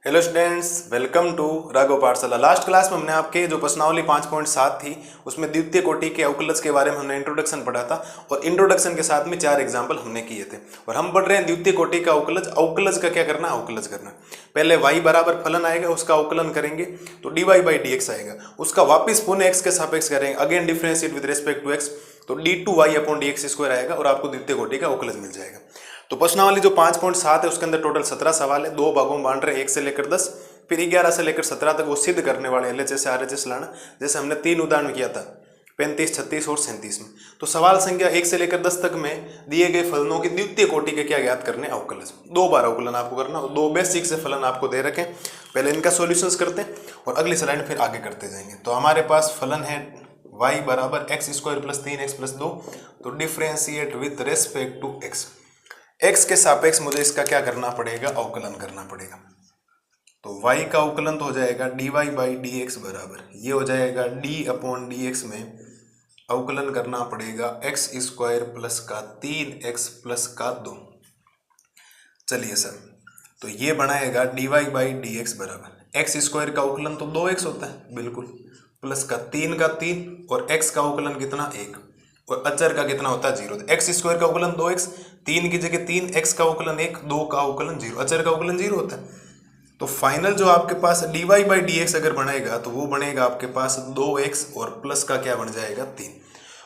Hello students, welcome to Raghav Pathshala. Last class में हमने आपके जो प्रश्नावली 5.7 थी उसमें द्वितीय कोटि के अवकलज के बारे में हमने इंट्रोडक्शन पढ़ा था और इंट्रोडक्शन के साथ में 4 एग्जाम्पल हमने किए थे। और हम पढ़ रहे हैं द्वितीय कोटि का अवकलज। अवकलज का क्या करना है? अवकलज करना। पहले y बराबर फलन आएगा, उसका अवकलन करेंगे तो dy बाई dx आएगा। उसका वापिस पुनः x के सापेक्ष करेंगे, again differentiate with respect to x, तो d2y अपॉन dx स्क्वायर आएगा और आपको द्वितीय कोटि का अवकलज मिल जाएगा। तो प्रश्नावली जो 5.7 है उसके अंदर टोटल 17 सवाल है, 2 भागों में बांट रहे, 1 से लेकर 10, फिर 11 से लेकर 17 तक वो सिद्ध करने वाले LHS से RHS लाना। जैसे हमने 3 उदाहरण किया था, 35, 36 और 37 में। तो सवाल संख्या 1 से लेकर 10 तक में दिए गए फलनों की द्वितीय कोटि के क्या ज्ञात करने? अवकलज। 2 बार अवकलन आपको करना, 2 बेसिक से फलन आपको दे रखे। पहले इनका सॉल्यूशंस करते हैं और अगली स्लाइड फिर आगे करते जाएंगे। तो हमारे पास फलन है y बराबर x square plus 3x plus 2, तो differentiate with respect to x। x के सापेक्ष मुझे इसका क्या करना पड़ेगा? अवकलन करना पड़ेगा। तो y का अवकलन तो हो जाएगा dy बाई dx बराबर, ये हो जाएगा d अपॉन dx में अवकलन करना पड़ेगा x स्क्वायर प्लस का 3x प्लस का 2। चलिए सर, तो ये बनाएगा dy बाई dx बराबर x स्क्वायर का अवकलन तो 2x होता है, बिल्कुल, प्लस का 3 का 3 और x का अवकलन कितना? 1, और अचर का कितना होता है? 0। x स्क्वायर का अवकलन 2x, 3 की जगह 3, x का अवकलन 1, 2 का अवकलन 0, अचर का अवकलन 0 होता है। तो फाइनल जो आपके पास dy बाई dx अगर बनेगा तो वो बनेगा आपके पास 2x और प्लस का क्या बन जाएगा? 3।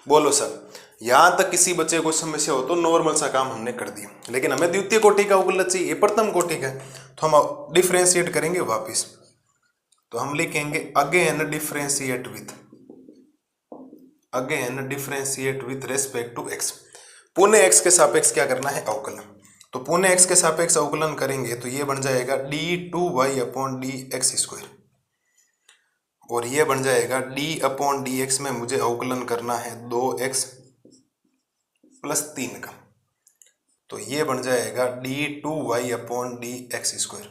बोलो सर, यहाँ तक किसी बच्चे को समस्या हो तो नॉर्मल सा काम हमने कर दिया, लेकिन हमें द्वितीय कोटि का अवकलज चाहिए, प्रथम कोटि का, तो हम डिफ्रेंशिएट करेंगे वापिस। तो हम लिखेंगे again differentiate with respect to x। पुनः x के सापेक्ष क्या करना है? अवकलन। तो पुनः x के सापेक्ष अवकलन करेंगे तो ये बन जाएगा d2y अपॉन dx स्क्वायर, और ये बन जाएगा d अपॉन dx में मुझे अवकलन करना है 2x प्लस 3 का, तो ये बन जाएगा d2y अपॉन dx स्क्वायर,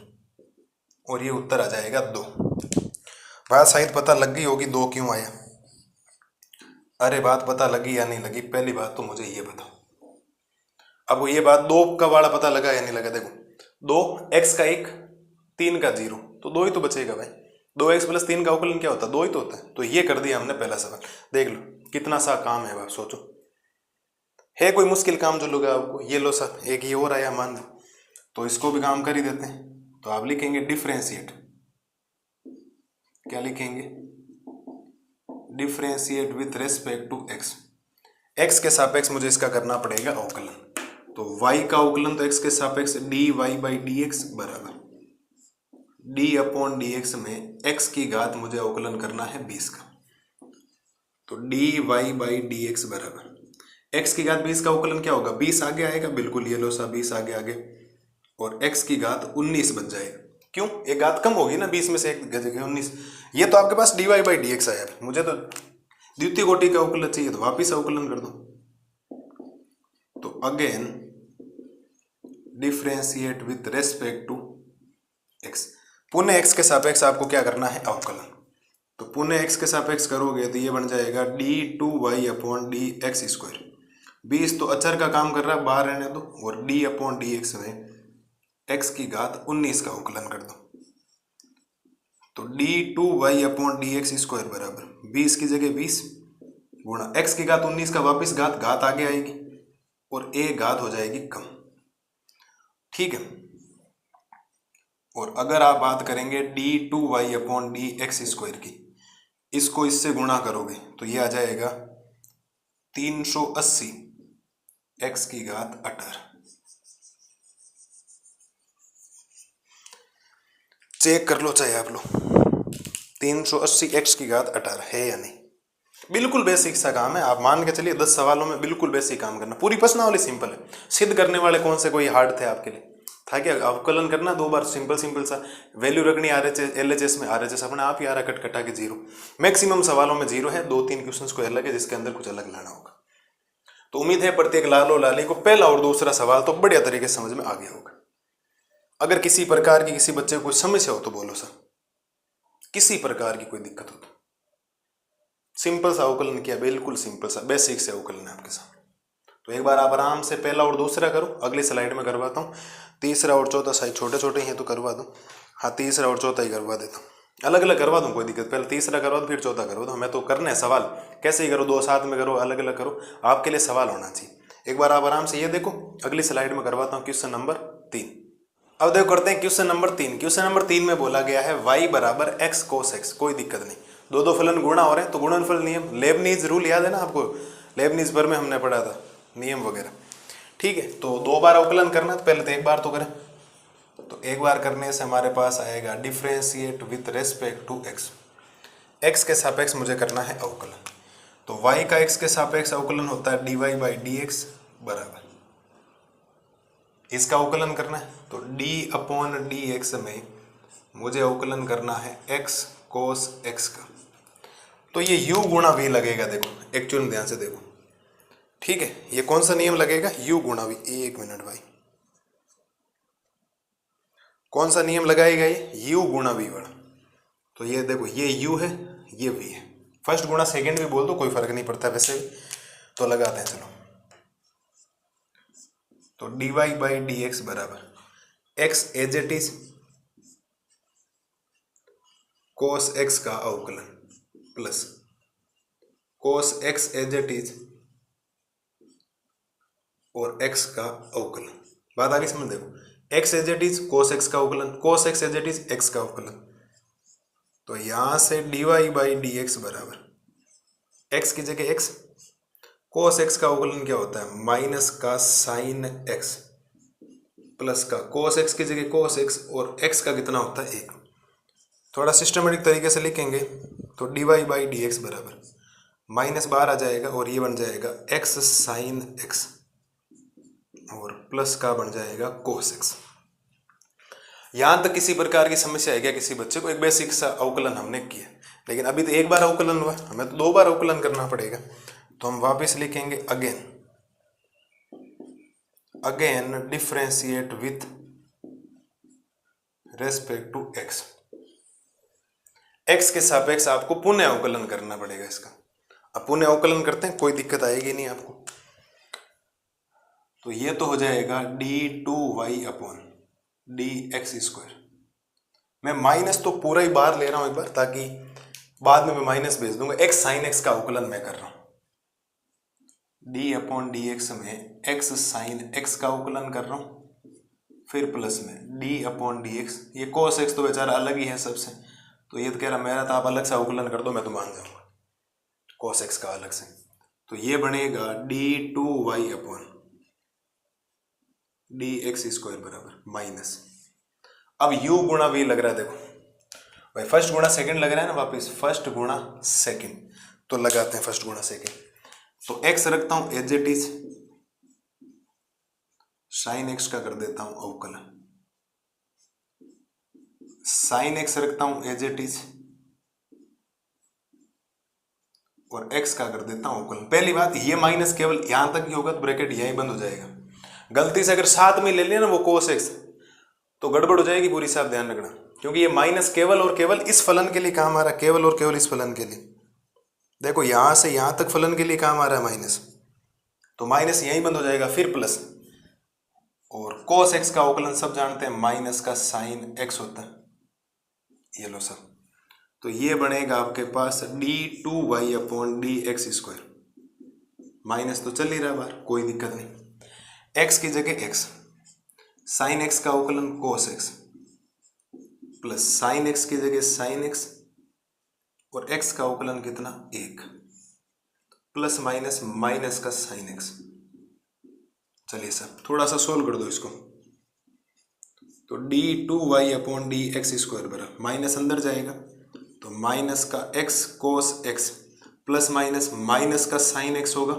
और ये उत्तर आ जाएगा 2। बात शायद पता लग गई होगी 2 क्यों आया। अरे बात पता लगी या नहीं लगी? पहली बात तो मुझे ये बताओ। अब ये बात 2 का वाला पता लगा या नहीं लगा? देखो, 2 x का 1, 3 का 0, तो 2 ही तो बचेगा भाई। 2x प्लस 3 का अवकलन क्या होता है? 2 ही तो होता है। तो ये कर दिया हमने पहला सवाल। देख लो कितना सा काम है, आप सोचो, है कोई मुश्किल काम जो लगा आपको? ये लो सर, एक ये और आया मान लो, तो इसको भी काम कर ही देते हैं। तो आप लिखेंगे डिफ्रेंशिएट, क्या लिखेंगे? Differentiate with respect to x। x के सापेक्ष मुझे इसका करना पड़ेगा अवकलन। तो y का अवकलन तो x के सापेक्ष dy बाई dx बराबर d अपॉन dx में x की घात मुझे अवकलन करना है 20 का। तो dy बाई dx बराबर x की घात 20 का अवकलन क्या होगा? 20 आगे आएगा, बिल्कुल, ये लो सा 20 आगे, और x की घात 19 बन जाएगा। क्यों? एक घात कम होगी ना, 20 में से एक जगह 19। ये तो आपके पास dy बाई dx आया, मुझे तो द्वितीय कोटि का अवकलन चाहिए, तो वापिस अवकलन कर दो। तो again differentiate with respect to x। पुनः x के सापेक्ष आपको क्या करना है? अवकलन। तो पुनः x के सापेक्ष करोगे तो ये बन जाएगा d2y अपॉन dx स्क्वायर। 20 तो अचर का काम कर रहा है, बाहर रहने दो, और d अपॉन dx में x की घात 19 का अवकलन कर दो। तो d2y अपॉन dx स्क्वायर बराबर 20 की जगह 20 गुणा x की घात 19 का वापिस घात आगे आएगी, और एक घात हो जाएगी कम, ठीक है। और अगर आप बात करेंगे d2y अपॉन dx स्क्वायर की, इसको इससे गुणा करोगे तो ये आ जाएगा 380 x की घात 18। चेक कर लो चाहे आप लोग, 380 x की घात 18 है या नहीं? बिल्कुल बेसिक सा काम है, आप मान के चलिए 10 सवालों में बिल्कुल बेसिक काम करना। पूरी प्रश्नावली सिंपल है। सिद्ध करने वाले कौन से कोई हार्ड थे आपके लिए? था क्या? अवकलन करना 2 बार, सिंपल सा, वैल्यू रखनी LHS में, RHS अपने आप ही आ रहा, कटा के 0। मैक्सिमम सवालों में 0 है, 2-3 क्वेश्चन कोई अलग है जिसके अंदर कुछ अलग लाना होगा। तो उम्मीद है प्रत्येक लालो लाली को पहला और दूसरा सवाल तो बढ़िया तरीके से समझ में आ गया होगा। अगर किसी प्रकार की किसी बच्चे को कोई समस्या हो तो बोलो सर, किसी प्रकार की कोई दिक्कत हो तो। सिंपल सा अवकलन किया, बिल्कुल सिंपल सा बेसिक से अवकलन है आपके सामने। तो एक बार आप आराम से पहला और दूसरा करो, अगली स्लाइड में करवाता हूँ। तीसरा और चौथा साइज छोटे छोटे हैं तो करवा दो। हाँ तीसरा और चौथा ही करवा देता हूँ, अलग अलग करवा दूँ कोई दिक्कत, पहले तीसरा करवा दो फिर चौथा करवा दो, हमें तो करना है सवाल, कैसे ही करो दो साथ में करो अलग अलग करो, आपके लिए सवाल होना चाहिए। एक बार आप आराम से ये देखो, अगली स्लाइड में करवाता हूँ क्वेश्चन नंबर 3। अब देखो करते हैं क्वेश्चन नंबर 3। क्वेश्चन नंबर 3 में बोला गया है y बराबर x cos x, कोई दिक्कत नहीं, दो दो फलन गुणा हो रहे हैं तो गुणनफल नियम, लेबनीज रूल याद है ना आपको, लेबनीज पर में हमने पढ़ा था नियम वगैरह, ठीक है। तो दो बार अवकलन करना, तो पहले तो एक बार तो करें, तो एक बार करने से हमारे पास आएगा differentiate with respect to x, x के सापेक्ष मुझे करना है अवकलन, तो y का x के सापेक्ष अवकलन होता है dy बाई dx बराबर, इसका अवकलन करना है तो d अपॉन dx में मुझे अवकलन करना है x cos x का, तो ये u गुणा v लगेगा, देखो एक्चुअल ध्यान से देखो, ठीक है। ये कौन सा नियम लगेगा, u गुणा v, एक मिनट भाई, कौन सा नियम लगाएगा ये, u गुणा v बड़ा, तो ये देखो ये u है ये v है, फर्स्ट गुणा सेकंड भी बोल दो कोई फर्क नहीं पड़ता वैसे भी, तो लगाते हैं चलो, तो dy बाई dx बराबर x as it is cos x का अवकलन plus cos x as it is और x का अवकलन, बात आगे समझ देखो, x as it is cos x का अवकलन, cos x as it is x का अवकलन, तो यहां से dy बाई dx बराबर x की जगह x, cos x का अवकलन क्या होता है माइनस का साइन x प्लस का cos x की जगह cos x और x का कितना होता है 1, थोड़ा सिस्टमेटिक तरीके से लिखेंगे तो dy बाई dx बराबर माइनस बाहर आ जाएगा और ये बन जाएगा x साइन x और प्लस का बन जाएगा cos x। यहां तक किसी प्रकार की समस्या है क्या किसी बच्चे को, एक बेसिक सा अवकलन हमने किया, लेकिन अभी तो एक बार अवकलन हुआ, हमें तो दो बार अवकलन करना पड़ेगा, तो हम वापस लिखेंगे again differentiate with respect to x, x के सापेक्ष आपको पुनः अवकलन करना पड़ेगा इसका, अब पुनः अवकलन करते हैं कोई दिक्कत आएगी नहीं आपको, तो ये तो हो जाएगा d2y अपॉन dx स्क्वायर, मैं माइनस तो पूरा ही बाहर ले रहा हूं एक बार ताकि बाद में मैं माइनस भेज दूंगा, x साइन x का अवकलन मैं कर रहा हूं, d अपॉन dx में x साइन x का अवकलन कर रहा हूं, फिर प्लस में d अपॉन dx, ये cos x तो बेचारा अलग ही है सबसे, तो ये तो कह रहा मेरा तो आप अलग से अवकलन कर दो मैं तो मान जाऊंगा cos x का अलग से, तो ये बनेगा d2y अपॉन dx स्क्वायर बराबर माइनस, अब u गुणा v लग रहा है, देखो भाई फर्स्ट गुणा सेकंड लग रहा है ना, वापस फर्स्ट गुणा सेकंड, तो लगाते हैं फर्स्ट गुणा सेकंड, तो x रखता हूं as it is, sine x का कर देता हूं अवकलन, साइन x रखता हूं एज इट इज और x का कर देता हूं अवकलन। पहली बात ये माइनस केवल यहां तक ही होगा तो ब्रैकेट यहीं बंद हो जाएगा, गलती से अगर साथ में ले लिया ना वो cos x तो गड़बड़ हो जाएगी पूरी, साथ ध्यान रखना, क्योंकि ये माइनस केवल और केवल इस फलन के लिए काम आ रहा है, केवल और केवल इस फलन के लिए, देखो यहां से यहां तक फलन के लिए काम आ रहा है माइनस, तो माइनस यहीं बंद हो जाएगा, फिर प्लस, और cos x का अवकलन सब जानते हैं माइनस का साइन x होता है, ये लो सब, तो ये बनेगा आपके पास d2y upon dx square, minus तो चल ही रहा बाहर कोई दिक्कत नहीं, x की जगह x, साइन x का अवकलन cos x plus sign x की जगह साइन x और x का अवकलन कितना 1 प्लस माइनस माइनस का साइन x, चलिए सर थोड़ा सा सोल्व कर दो इसको, तो d2y अपॉन dx स्क्वायर बराबर माइनस अंदर जाएगा तो माइनस का x cos x plus minus minus का साइन x होगा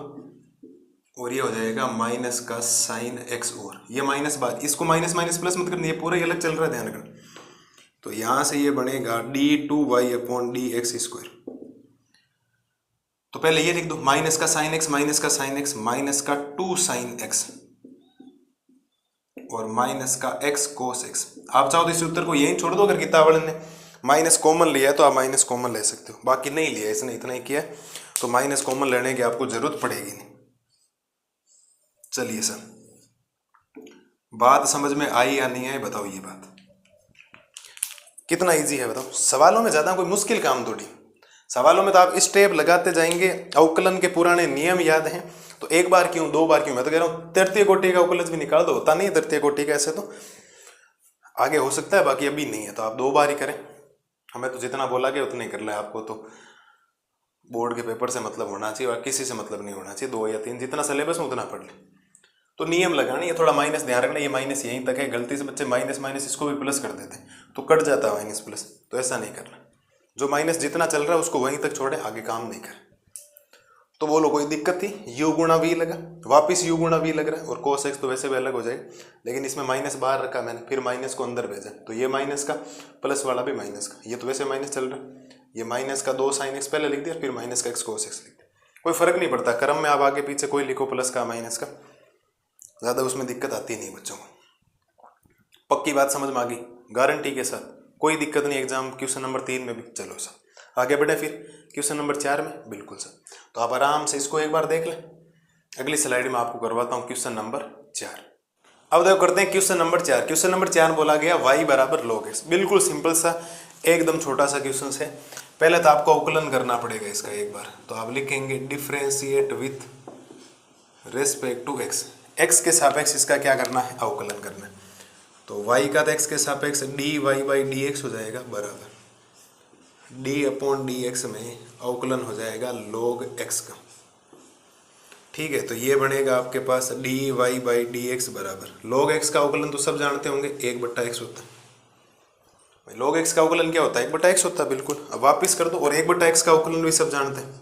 और ये हो जाएगा माइनस का साइन x, और ये माइनस बात, इसको माइनस माइनस प्लस मत करना, ये पूरा ही अलग चल रहा है ध्यान रखना, तो यहां से ये बनेगा d2y अपॉन dx स्क्वायर, तो पहले ये लिख दो माइनस का साइन x माइनस का साइन x माइनस का 2 साइन x और माइनस का x cos x, आप चाहो तो इस उत्तर को यहीं छोड़ दो, अगर किताब वाले ने माइनस कॉमन लिया है तो आप माइनस कॉमन ले सकते हो, बाकी नहीं लिया इसने इतना ही किया तो माइनस कॉमन लेने की आपको जरूरत पड़ेगी नहीं। चलिए सर, बात समझ में आई या नहीं आई बताओ ये बात। कितना इजी है बताओ। सवालों में ज़्यादा कोई मुश्किल काम थोड़ी। सवालों में तो आप स्टेप लगाते जाएंगे, अवकलन के पुराने नियम याद हैं, तो एक बार क्यों, दो बार क्यों, मैं तो कह रहा हूँ तृतीय कोटि का अवकलज भी निकाल दो। होता नहीं है तृतीय कोटि का, ऐसे तो आगे हो सकता है, बाकी अभी नहीं है, तो आप 2 बार ही करें। हमें तो जितना बोला गया उतना ही करना है। आपको तो बोर्ड के पेपर से मतलब होना चाहिए और किसी से मतलब नहीं होना चाहिए। 2 या 3 जितना सिलेबस में उतना पढ़ ले। तो नियम लगाना, ये थोड़ा माइनस ध्यान रखना, ये माइनस यहीं तक है। गलती से बच्चे माइनस माइनस इसको भी प्लस कर देते हैं तो कट जाता है माइनस प्लस, तो ऐसा नहीं करना। जो माइनस जितना चल रहा है उसको वहीं तक छोड़े, आगे काम नहीं करे। तो बोलो कोई दिक्कत थी? u गुणा v लगा, वापिस u गुणा v लग रहा है, और cos x तो वैसे भी अलग हो जाएगा, लेकिन इसमें माइनस बाहर रखा मैंने, फिर माइनस को अंदर भेजा, तो ये माइनस का, प्लस वाला भी माइनस का, ये तो वैसे माइनस चल रहा है। ये माइनस का 2 sin x पहले लिख दिया, फिर माइनस का x cos x लिख दिया। कोई फर्क नहीं पड़ता, क्रम में आप आगे पीछे कोई लिखो, प्लस का माइनस का, ज़्यादा उसमें दिक्कत आती नहीं बच्चों को। पक्की बात समझ में आ गई? गारंटी के साथ कोई दिक्कत नहीं। एग्जाम क्वेश्चन नंबर 3 में भी। चलो सर आगे बढ़े फिर क्वेश्चन नंबर 4 में। बिल्कुल सर, तो आप आराम से इसको एक बार देख लें। अगली स्लाइड में आपको करवाता हूँ क्वेश्चन नंबर 4। अब देखो करते हैं क्वेश्चन नंबर 4। क्वेश्चन नंबर 4 बोला गया y बराबर log x। बिल्कुल सिंपल सा, एकदम छोटा सा क्वेश्चन है। पहले तो आपको अवकलन करना पड़ेगा इसका एक बार, तो आप लिखेंगे differentiate with respect to x। x के सापेक्ष इसका क्या करना है? अवकलन करना है। तो y का तो x के सापेक्ष dy बाई dx हो जाएगा बराबर d अपॉन dx में अवकलन हो जाएगा log x का। ठीक है, तो ये बनेगा आपके पास dy बाई dx बराबर log x का अवकलन तो सब जानते होंगे 1/x होता है। भाई log x का अवकलन क्या होता है? 1/x होता है। बिल्कुल, अब वापिस कर दो, और 1/x का अवकलन भी सब जानते हैं,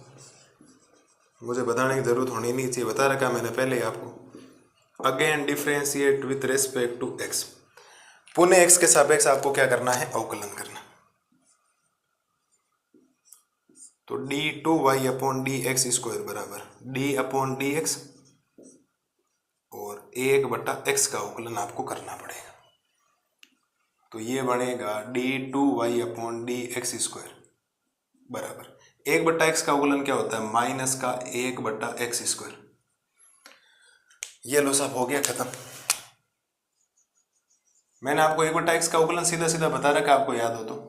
मुझे बताने की जरूरत होनी नहीं चाहिए, बता रखा मैंने पहले ही आपको। Again differentiate with respect to x। पुनः x के सापेक्ष आपको क्या करना है? अवकलन करना। तो d2y अपॉन dx स्क्वायर बराबर d अपॉन dx, और 1/x का अवकलन आपको करना पड़ेगा। तो ये बनेगा d2y अपॉन dx स्क्वायर बराबर 1/x का अवकलन क्या होता है? माइनस का 1/x स्क्वायर। ये लो साहब, हो गया खत्म। मैंने आपको 1/x का अवकलन सीधा सीधा बता रखा, आपको याद हो तो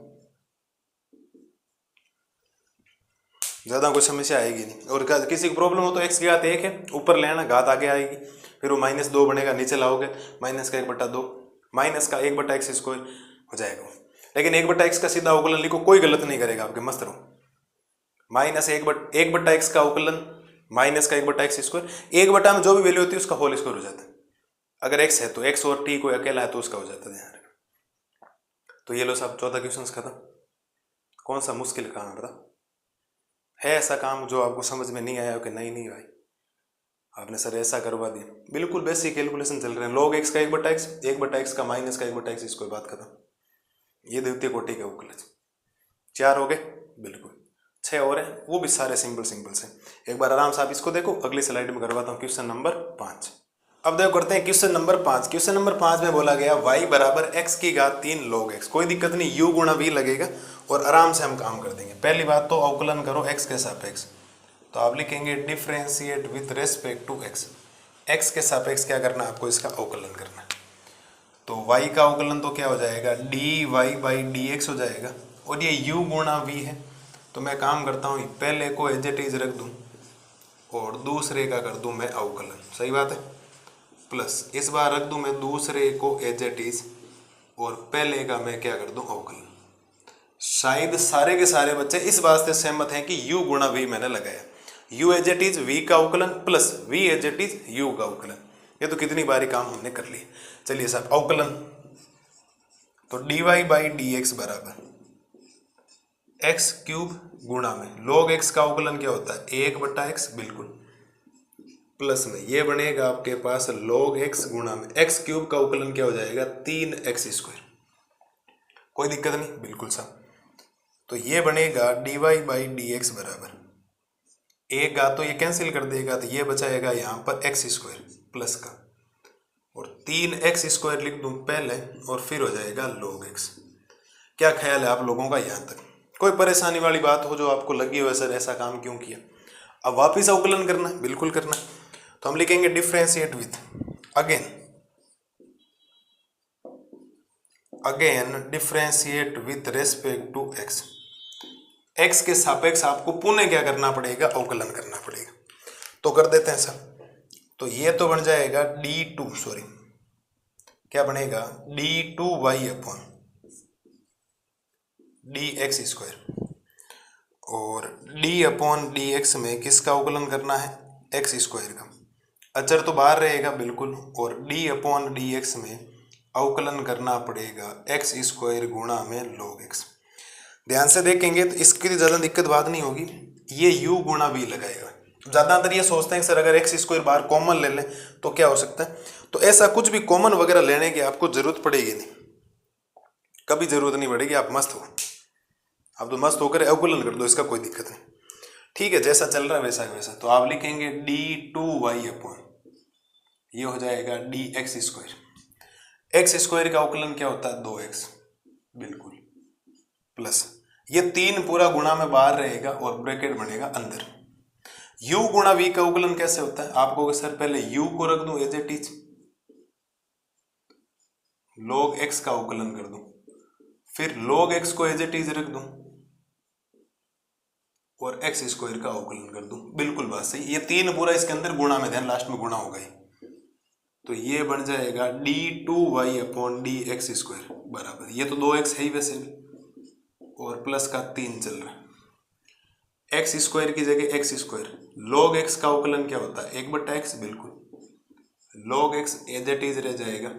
ज़्यादा कोई समस्या आएगी नहीं। और किसी को प्रॉब्लम हो तो x की घात 1 है, ऊपर ले आना, घात आगे आएगी, फिर वो -2 बनेगा, नीचे लाओगे माइनस का 1/2, माइनस का 1/x स्क्वायर हो जाएगा। लेकिन 1/x का सीधा अवकलन लिखो, कोई गलत नहीं करेगा आपके, मस्त रहो। माइनस 1/x का अवकलन माइनस का 1/x स्क्वायर, 1 में जो भी वैल्यू होती है उसका होल स्क्वायर हो जाता है। अगर x है तो x, और t कोई अकेला है तो उसका हो जाता है, ध्यान रखना। तो ये लो साहब, 14 क्वेश्चन खत्म। कौन सा मुश्किल काम है बता? है ऐसा काम जो आपको समझ में नहीं आया हो कि नहीं भाई आपने सर ऐसा करवा दिया? बिल्कुल बेसिक कैलकुलेशन चल रहे हैं। log x का 1/x का माइनस का 1/x, इसको बात खत्म। ये द्वितीय कोटि के अवकलज 4 हो गए। बिल्कुल 6 और है, वो भी सारे सिंपल से। एक बार आराम से आप इसको देखो। अगली स्लाइड में करवाता हूँ क्वेश्चन नंबर 5। अब देखो करते हैं क्वेश्चन नंबर 5। क्वेश्चन नंबर 5 में बोला गया y बराबर x की घात 3 log x। कोई दिक्कत नहीं, u गुणा v लगेगा और आराम से हम काम कर देंगे। पहली बात तो अवकलन करो x के सापेक्ष, तो आप लिखेंगे differentiate with respect to x। x के सापेक्ष क्या करना है आपको? इसका अवकलन करना है। तो y का अवकलन तो क्या हो जाएगा? dy बाई dx हो जाएगा, और ये u गुणा v है। तो मैं काम करता हूँ, पहले को एज इट इज रख दूँ और दूसरे का कर दूँ मैं अवकलन। सही बात है। प्लस इस बार रख दूँ मैं दूसरे को एज इट इज, और पहले का मैं क्या कर दूँ? अवकलन। शायद सारे के सारे बच्चे इस बात से सहमत हैं कि u गुणा v मैंने लगाया। u as it is v का अवकलन plus v as it is u का अवकलन। ये तो कितनी बारी काम हमने कर लिया। चलिए साहब अवकलन, तो dy बाई dx बराबर x क्यूब गुणा में log x का अवकलन क्या होता है? 1/x। बिल्कुल, प्लस में ये बनेगा आपके पास log x गुणा में x क्यूब का अवकलन क्या हो जाएगा? 3x square. कोई दिक्कत नहीं, बिल्कुल साहब। तो ये बनेगा dy बाई dx बराबर एक घात तो ये कैंसिल कर देगा, तो ये बचाएगा यहाँ पर x स्क्वायर प्लस का, और 3x स्क्वायर लिख दूँ पहले, और फिर हो जाएगा log x। क्या ख्याल है आप लोगों का यहाँ तक? कोई परेशानी वाली बात हो जो आपको लगी हो सर ऐसा काम क्यों किया? अब वापिस अवकलन करना है, बिल्कुल करना है। तो हम लिखेंगे differentiate with, again again differentiate with respect to x. X के सापेक्ष आपको पुनः क्या करना पड़ेगा, अवकलन करना पड़ेगा। तो कर देते हैं सर। तो ये तो बन जाएगा क्या बनेगा, d2y अपॉन dx स्क्वायर, और d अपॉन dx में किसका अवकलन करना है, एक्स स्क्वायर का। अचर तो बाहर रहेगा बिल्कुल, और d अपॉन dx में अवकलन करना पड़ेगा एक्स स्क्वायर गुणा में log x। ध्यान से देखेंगे तो इसकी ज़्यादा दिक्कत बात नहीं होगी, ये u गुणा v लगाएगा। ज़्यादातर ये सोचते हैं सर अगर एक्स स्क्वायर बाहर कॉमन ले लें तो क्या हो सकता है, तो ऐसा कुछ भी कॉमन वगैरह लेने की आपको जरूरत पड़ेगी नहीं, कभी जरूरत नहीं पड़ेगी। आप मस्त हो, आप तो मस्त होकर अवकलन कर दो, इसका कोई दिक्कत नहीं। ठीक है, जैसा चल रहा है वैसा वैसा। तो आप लिखेंगे d2y अपॉन, ये हो जाएगा dx स्क्वायर। एक्स स्क्वायर का अवकलन क्या होता है, 2x बिल्कुल, प्लस ये 3 पूरा गुणा में बाहर रहेगा और ब्रैकेट बनेगा अंदर। u गुणा v का अवकलन कैसे होता है, आप कहोगे सर पहले u को रख दूं as it is, log x का अवकलन कर दूं, फिर log x को एज इट इज रख दूं और एक्स स्क्वायर का अवकलन कर दूं। बिल्कुल बात सही, ये 3 पूरा इसके अंदर गुणा में, ध्यान लास्ट में गुणा होगा ही। तो ये बन जाएगा d2y अपॉन dx स्क्वायर बराबर, ये तो 2x है ही वैसे भी, और प्लस का 3 चल रहा है, एक्स स्क्वायर की जगह एक्स स्क्वायर। log x का अवकलन क्या होता है, 1/x बिल्कुल, log x as it is रह जाएगा।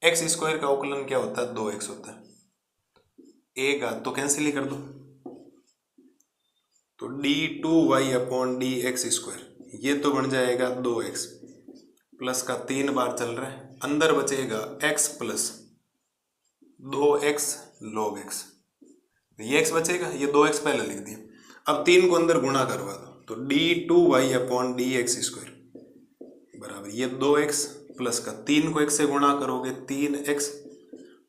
एक्स स्क्वायर का अवकलन क्या होता है, 2x होता है, एक आध तो कैंसिल ही कर दो। तो d2y अपॉन dx स्क्वायर, ये तो बन जाएगा 2x, प्लस का 3 बार चल रहा है, अंदर बचेगा x plus 2x log x, ये x बचेगा, ये 2x पहले लिख दिया। अब 3 को अंदर गुणा करवा दो, तो d2y अपॉन dx स्क्वायर बराबर ये 2x प्लस का 3 को x से गुणा करोगे 3x,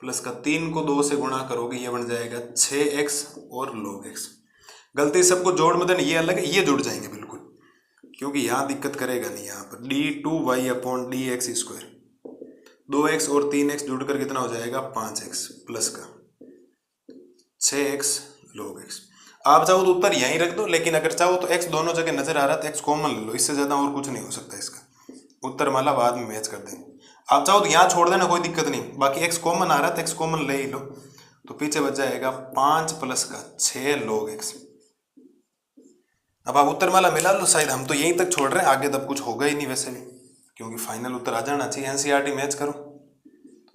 प्लस का 3 को 2 से गुणा करोगे, ये बन जाएगा 6x और log x। गलती सबको जोड़ में देना, ये अलग है, ये जुड़ जाएंगे बिल्कुल, क्योंकि यहाँ दिक्कत करेगा नहीं। यहाँ पर d2y upon dx square, 2x और 3x जुड़कर कितना हो जाएगा, 5x प्लस का 6x log x। आप चाहो तो उत्तर यहीं रख दो, लेकिन अगर चाहो तो x दोनों जगह नजर आ रहा है तो x कॉमन ले लो, इससे ज्यादा और कुछ नहीं हो सकता। इसका उत्तर माला बाद में मैच कर देंगे। आप चाहो तो यहाँ छोड़ देना, कोई दिक्कत नहीं, बाकी x कॉमन आ रहा है तो x कॉमन ले ही लो। तो पीछे बच जाएगा 5 प्लस का 6 log x। अब आप उत्तर माला मिला लो, शायद हम तो यहीं तक छोड़ रहे हैं, आगे तब कुछ होगा ही नहीं वैसे भी, क्योंकि फाइनल उत्तर आ जाना चाहिए। एनसीईआरटी मैच करो,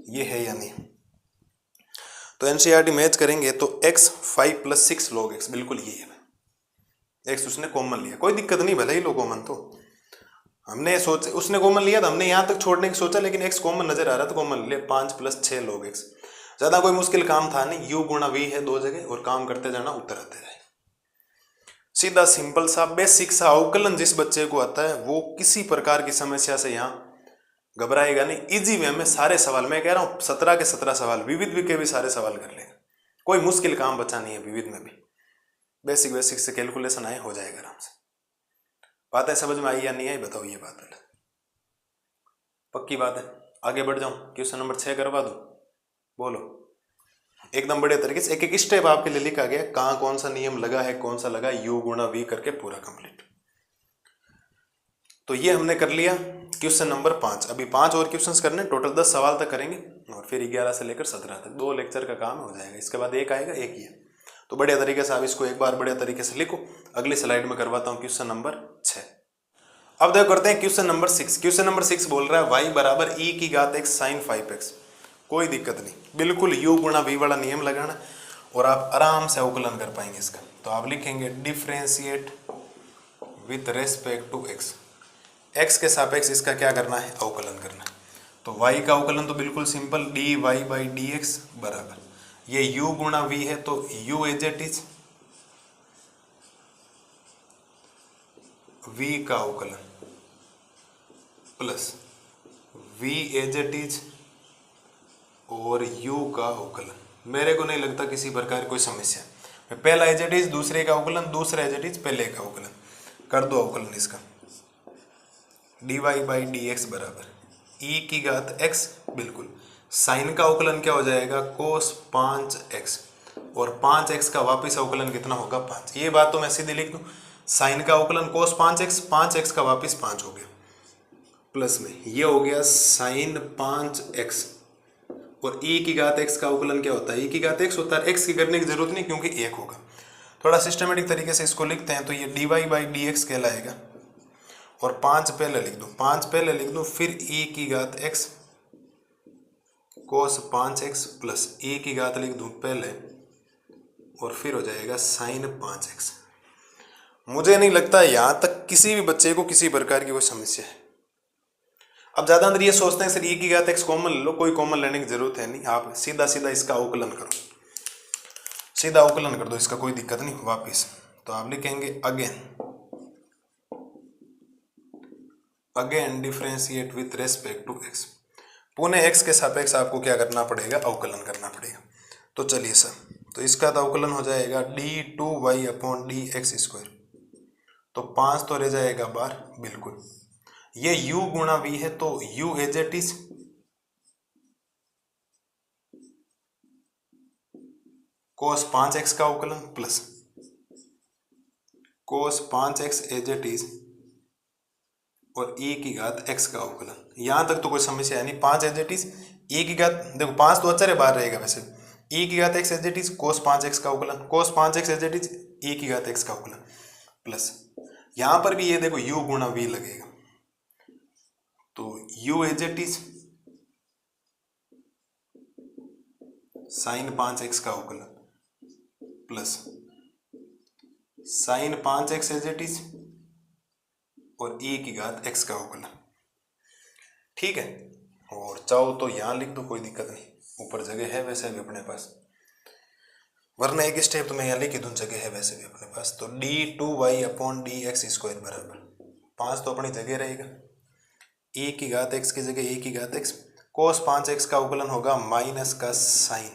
ये है या नहीं। तो एनसीईआरटी मैच करेंगे तो x 5 प्लस 6 log x, बिल्कुल ये है, x उसने कॉमन लिया, कोई दिक्कत नहीं, भले ही लो कॉमन। तो हमने सोच, उसने कॉमन लिया तो हमने यहाँ तक छोड़ने की सोचा, लेकिन x कॉमन नजर आ रहा था, कॉमन ले 5 प्लस 6 log x। ज्यादा कोई मुश्किल काम था नहीं, u गुणा v है 2 जगह, और काम करते जाना, उत्तर आते जाए। सीधा सिंपल सा बेसिक सा अवकलन जिस बच्चे को आता है वो किसी प्रकार की समस्या से यहाँ घबराएगा नहीं, इजी वे में सारे सवाल, मैं कह रहा हूँ 17 के 17 सवाल, विविध के भी सारे सवाल कर लेगा, कोई मुश्किल काम बचा नहीं है विविध में भी। बेसिक से कैलकुलेशन आए, हो जाएगा आराम से। बात है समझ में आई या नहीं आई, बताओ ये बात है, पक्की बात है। आगे बढ़ जाऊं, क्वेश्चन नंबर 6 करवा दो, बोलो। एकदम बड़े तरीके से एक एक स्टेप आपके लिए लिखा गया, कहाँ कौन सा नियम लगा है, कौन सा लगा, u गुणा v करके पूरा कंप्लीट। तो ये हमने कर लिया क्वेश्चन नंबर 5। अभी 5 और क्वेश्चंस करने, टोटल 10 सवाल तक करेंगे, और फिर 11 से लेकर 17 तक 2 लेक्चर का काम हो जाएगा। इसके बाद एक आएगा, एक ही है। तो बढ़िया तरीके से आप इसको एक बार बढ़िया तरीके से लिखो। अगली स्लाइड में करवाता हूँ क्वेश्चन नंबर 6। अब देखो करते हैं क्वेश्चन नंबर 6। क्वेश्चन नंबर 6 बोल रहा है y बराबर e की घात x साइन 5x। कोई दिक्कत नहीं, बिल्कुल u गुणा v वाला नियम लगाना और आप आराम से अवकलन कर पाएंगे इसका। तो आप लिखेंगे differentiate with respect to x, x के सापेक्ष इसका क्या करना है, अवकलन करना है। तो y का अवकलन तो बिल्कुल सिंपल, dy बाई dx बराबर ये u गुणा v है, तो u as it is v का अवकलन plus v as it is और u का अवकलन। मेरे को नहीं लगता किसी प्रकार कोई समस्या। मैं पहला एज इट इज, दूसरे का अवकलन, दूसरा एज इट इज, पहले का अवकलन कर दो। अवकलन इसका dy बाई dx बराबर e की घात x, बिल्कुल साइन का अवकलन क्या हो जाएगा, कोस 5x, और 5x का वापिस अवकलन कितना होगा, 5। ये बात तो मैं सीधे लिख दूं, साइन का अवकलन कोस 5x, 5x का वापिस 5 हो गया, प्लस में ये हो गया साइन 5x, और e की घात x का अवकलन क्या होता है, e की घात x होता है, x की करने की जरूरत नहीं क्योंकि 1 होगा। थोड़ा सिस्टमेटिक तरीके से इसको लिखते हैं तो ये dy/dx कहलाएगा, और 5 पहले लिख दूं, 5 पहले लिख दूं, फिर e की घात x कोस 5x प्लस e की घात लिख दूं पहले, और फिर हो जाएगा साइन 5x। मुझे नहीं लगता यहाँ तक किसी भी बच्चे को किसी प्रकार की कोई समस्या है। अब ज़्यादा अंदर ये सोचते हैं सर e की घात x कॉमन ले लो, कोई कॉमन लेने की जरूरत है नहीं, आप सीधा सीधा इसका अवकलन करो, सीधा अवकलन कर दो, इसका कोई दिक्कत नहीं वापिस। तो आप लिखेंगे again differentiate with respect to x, पुनः x के सापेक्ष आपको क्या करना पड़ेगा, अवकलन करना पड़ेगा। तो चलिए सर, तो इसका तो अवकलन हो जाएगा d2y/dx², तो 5 तो रह जाएगा बाहर, बिल्कुल। ये u गुणा v है तो u as it is cos 5x का अवकलन plus cos 5x as it is और e की घात x का अवकलन। यहां तक तो कोई समस्या है नहीं, 5 एज इट इज e की घात, देखो 5 तो अचर है बाहर रहेगा वैसे, e की घात x as it is cos 5x का अवकलन, cos 5x as it is e की घात x का अवकलन, प्लस यहां पर भी ये देखो u गुणा v लगेगा, तो u as it is sine 5x का अवकलन plus sine 5x as it is और e की घात x का अवकलन, ठीक है। और चाहो तो यहां लिख दो, कोई दिक्कत नहीं, ऊपर जगह है वैसे भी अपने पास, वरना एक स्टेप तो मैं यहाँ लिख ही दूं, जगह है वैसे भी अपने पास। तो d2y/dx² बराबर 5 तो अपनी जगह रहेगा, e की घात x की जगह e की घात x, कोस 5x का अवकलन होगा माइनस का साइन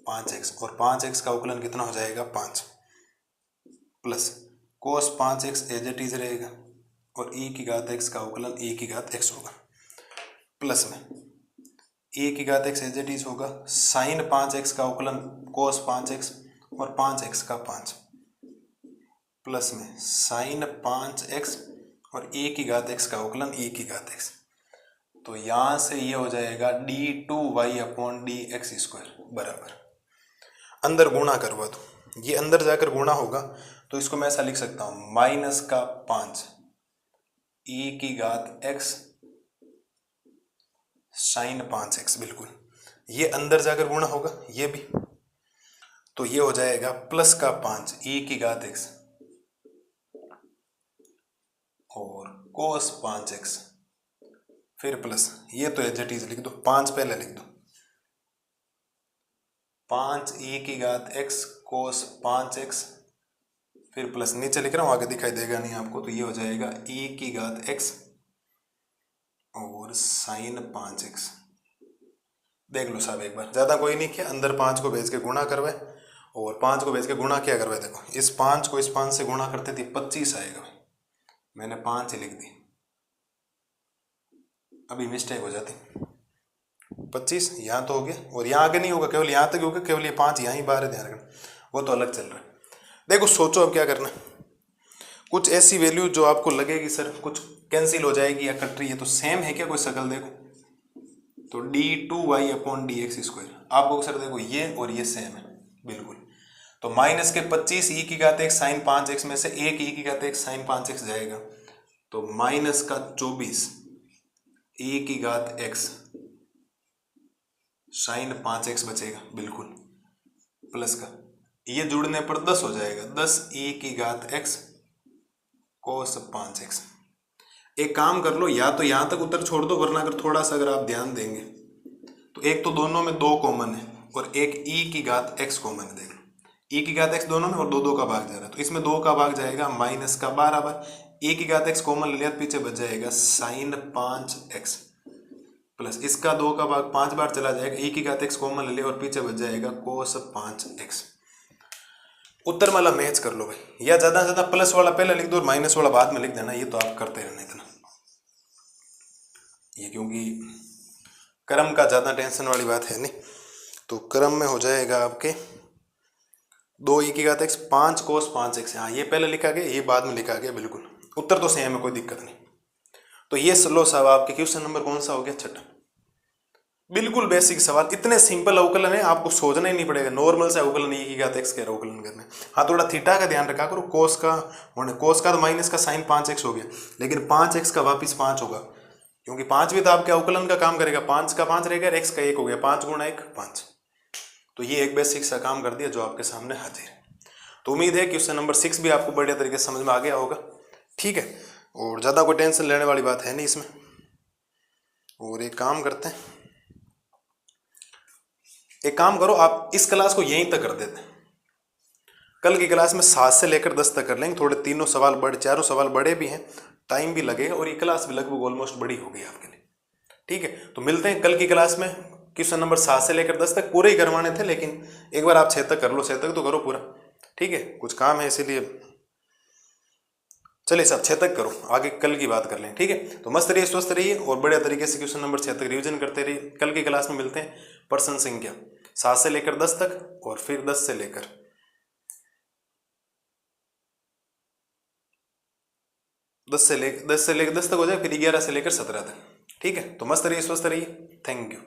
5x, और 5x का अवकलन कितना हो जाएगा, 5, plus cos 5x as it is रहेगा, और e की घात x का अवकलन e की घात x होगा, प्लस में e की घात x एज इट इज होगा साइन 5x का अवकलन कोस 5x और 5x का 5, प्लस में साइन 5x और e की घात x का अवकलन e की घात x। तो यहां से ये हो जाएगा d2y/dx² बराबर, अंदर गुणा करवा दो, ये अंदर जाकर गुणा होगा तो इसको मैं ऐसा लिख सकता हूं, माइनस का 5 e की घात x साइन 5x, बिल्कुल ये अंदर जाकर गुणा होगा ये भी, तो ये हो जाएगा प्लस का 5 e की घात x और कोस 5x, फिर प्लस ये तो एज इट इज लिख दो, 5 पहले लिख दो, 5 e की घात x कोस 5x, फिर प्लस नीचे लिख रहा हूं, आगे दिखाई देगा नहीं आपको, तो ये हो जाएगा e की घात x और साइन 5x। देख लो साहब एक बार, ज्यादा कोई नहीं किया, अंदर 5 को भेज के गुणा करवाए, और 5 को भेज के गुणा क्या करवाए, देखो इस 5 को इस 5 से गुणा करते थे 25 आएगा, मैंने 5 ही लिख दी, अभी मिस्टेक हो जाती, 25 यहाँ तो हो गया, और यहाँ आगे नहीं होगा, केवल यहाँ तक होगा, केवल ये 5 यहाँ ही बाहर है, ध्यान रखना, वो तो अलग चल रहा है। देखो सोचो अब क्या करना, कुछ ऐसी वैल्यू जो आपको लगेगी सर कुछ कैंसिल हो जाएगी या कट रही है, तो सेम है क्या कोई शकल, देखो तो d2y/dx², आपको सर देखो ये और ये सेम है बिल्कुल, तो माइनस के 25 e की घात x साइन 5x में से एक e की घात x साइन 5x जाएगा, तो माइनस का 24 e की घात x साइन 5x बचेगा, बिल्कुल प्लस का ये जुड़ने पर 10 हो जाएगा, 10 e की घात x कोस 5x। एक काम कर लो, या तो यहां तक उत्तर छोड़ दो, वरना अगर थोड़ा सा अगर आप ध्यान देंगे तो एक तो दोनों में 2 कॉमन है और एक e की घात x कॉमन है, देख लो e की घात x दोनों में और 2 का भाग जा रहा है, तो इसमें 2 का भाग जाएगा माइनस का 12 बार, e की घात x कॉमन ले लिया, पीछे बच जाएगा साइन 5x, प्लस इसका 2 का भाग 5 बार चला जाएगा, e की घात x कॉमन ले लिया और पीछे बच जाएगा कोस 5x। उत्तर वाला मैच कर लो भाई, या ज्यादा से ज्यादा प्लस वाला पहले लिख दो और माइनस वाला बाद में लिख देना, ये तो आप करते रहना इतना, ये क्योंकि क्रम का ज़्यादा टेंशन वाली बात है नहीं। तो क्रम में हो जाएगा आपके 2e⁻x 5 cos 5x। हाँ, ये पहले लिखा गया, ये बाद में लिखा गया, बिल्कुल उत्तर तो सेम है, कोई दिक्कत नहीं। तो ये लो साहब आपके क्वेश्चन नंबर कौन सा हो गया, छठा। बिल्कुल बेसिक सवाल, इतने सिंपल अवकलन है, आपको सोचना ही नहीं पड़ेगा। नॉर्मल से अवकलन e⁻x के अवकलन करना। हाँ, थोड़ा थीटा का ध्यान रखा करो, कोस का तो माइनस का साइन 5x हो गया, लेकिन 5x का वापिस 5 होगा, क्योंकि 5 भी तो आपके अवकलन का काम करेगा। 5 का 5 रहेगा, x का 1 हो गया, 5 गुणा 1 5। तो ये एक बेसिक सा काम कर दिया जो आपके सामने हाजिर है। तो उम्मीद है क्वेश्चन नंबर 6 भी आपको बढ़िया तरीके से समझ में आ गया होगा। ठीक है, और ज़्यादा कोई टेंशन लेने वाली बात है नहीं इसमें। और एक काम करते हैं, एक काम करो, आप इस क्लास को यहीं तक कर देते हैं। कल की क्लास में 7 से लेकर 10 तक कर लेंगे। थोड़े तीनों सवाल बड़े, चारों सवाल बड़े भी हैं, टाइम भी लगेगा, और ये क्लास भी लगभग ऑलमोस्ट बड़ी होगी आपके लिए। ठीक है, तो मिलते हैं कल की क्लास में। क्वेश्चन नंबर 7 से लेकर 10 तक पूरे ही करवाने थे, लेकिन एक बार आप 6 तक कर लो, 6 तक तो करो पूरा। ठीक है, कुछ काम है इसीलिए, चलिए सब 6 तक करो, आगे कल की बात कर लें। ठीक है, तो मस्त रहिए, स्वस्थ रहिए, और बढ़िया तरीके से क्वेश्चन नंबर 6 तक रिवीजन करते रहिए। कल की क्लास में मिलते हैं पर्सन संख्या 7 से लेकर 10 तक, और फिर 10 से लेकर 10 तक हो जाए, फिर 11 से लेकर 17 तक। ठीक है, तो मस्त रहिए, स्वस्थ रहिए, थैंक यू।